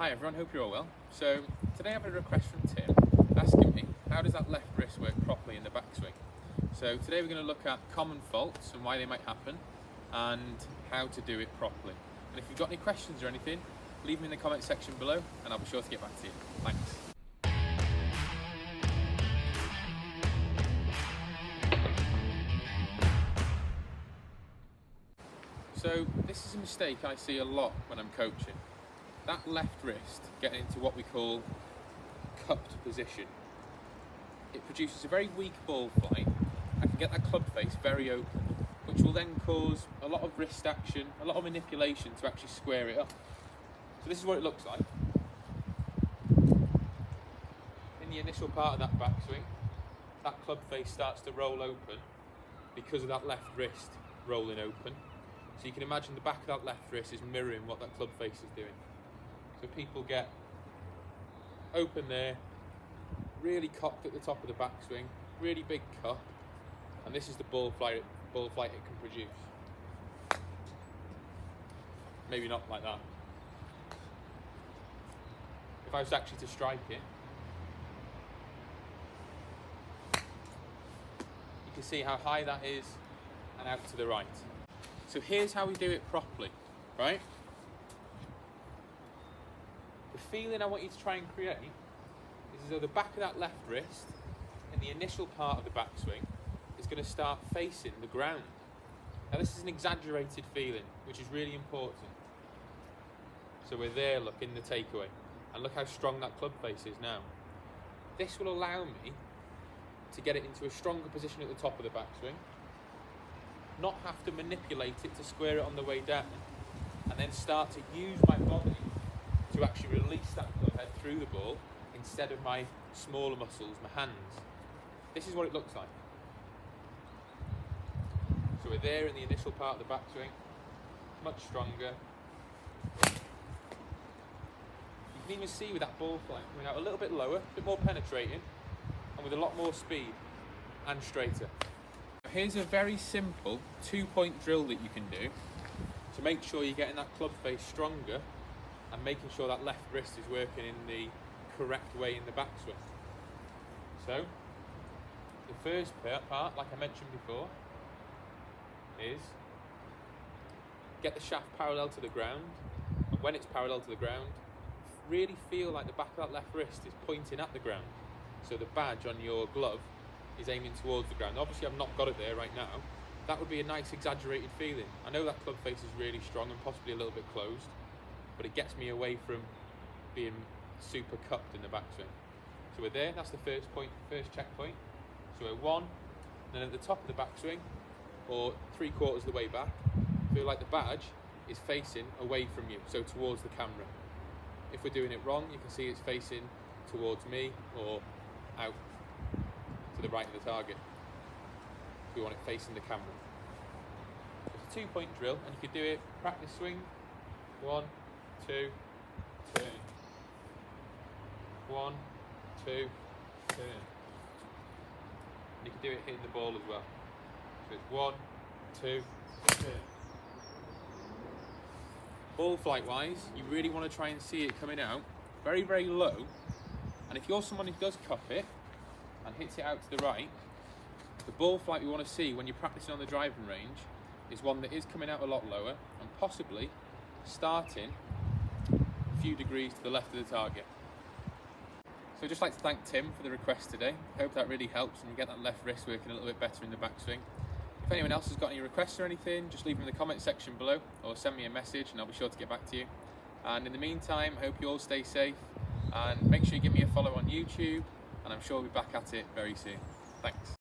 Hi everyone, hope you're all well. So today I have a request from Tim asking me how does that left wrist work properly in the backswing. So today we're going to look at common faults and why they might happen and how to do it properly. And if you've got any questions or anything, leave them in the comment section below and I'll be sure to get back to you. Thanks. So this is a mistake I see a lot when I'm coaching. That left wrist getting into what we call cupped position. It produces a very weak ball flight and can get that club face very open, which will then cause a lot of wrist action, a lot of manipulation to actually square it up. So this is what it looks like. In the initial part of that backswing, that club face starts to roll open because of that left wrist rolling open. So you can imagine the back of that left wrist is mirroring what that club face is doing. So people get open there, really cocked at the top of the backswing, really big cup, and this is the ball flight it can produce. Maybe not like that. If I was actually to strike it, you can see how high that is and out to the right. So here's how we do it properly, right? The feeling I want you to try and create is as though the back of that left wrist in the initial part of the backswing is going to start facing the ground. Now this is an exaggerated feeling, which is really important. So we're there, look, in the takeaway. And look how strong that club face is now. This will allow me to get it into a stronger position at the top of the backswing, not have to manipulate it to square it on the way down, and then start to use my body to actually release that club head through the ball instead of my smaller muscles, my hands. This is what it looks like. So we're there in the initial part of the backswing, much stronger. You can even see with that ball flight coming out a little bit lower, a bit more penetrating, and with a lot more speed and straighter. Here's a very simple 2-point drill that you can do to make sure you're getting that club face stronger and making sure that left wrist is working in the correct way in the backswing. So, the first part, like I mentioned before, is get the shaft parallel to the ground, and when it's parallel to the ground, really feel like the back of that left wrist is pointing at the ground. So the badge on your glove is aiming towards the ground. Obviously I've not got it there right now. That would be a nice exaggerated feeling. I know that club face is really strong and possibly a little bit closed, but it gets me away from being super cupped in the backswing. So we're there, that's the first checkpoint. So we're one, and then at the top of the backswing, or 3/4 of the way back, feel like the badge is facing away from you, so towards the camera. If we're doing it wrong, you can see it's facing towards me or out to the right of the target. We want it facing the camera. It's a 2-point drill, and you could do it practice swing. 1, 2, turn. 1, 2, turn. And you can do it hitting the ball as well. So it's 1, 2, turn. Ball flight wise, you really want to try and see it coming out very, very low. And if you're someone who does cup it and hits it out to the right, the ball flight we want to see when you're practicing on the driving range is one that is coming out a lot lower and possibly starting a few degrees to the left of the target. So I'd just like to thank Tim for the request today. I hope that really helps and you get that left wrist working a little bit better in the backswing. If anyone else has got any requests or anything, just leave them in the comment section below or send me a message and I'll be sure to get back to you. And in the meantime, I hope you all stay safe and make sure you give me a follow on YouTube, and I'm sure we'll be back at it very soon. Thanks.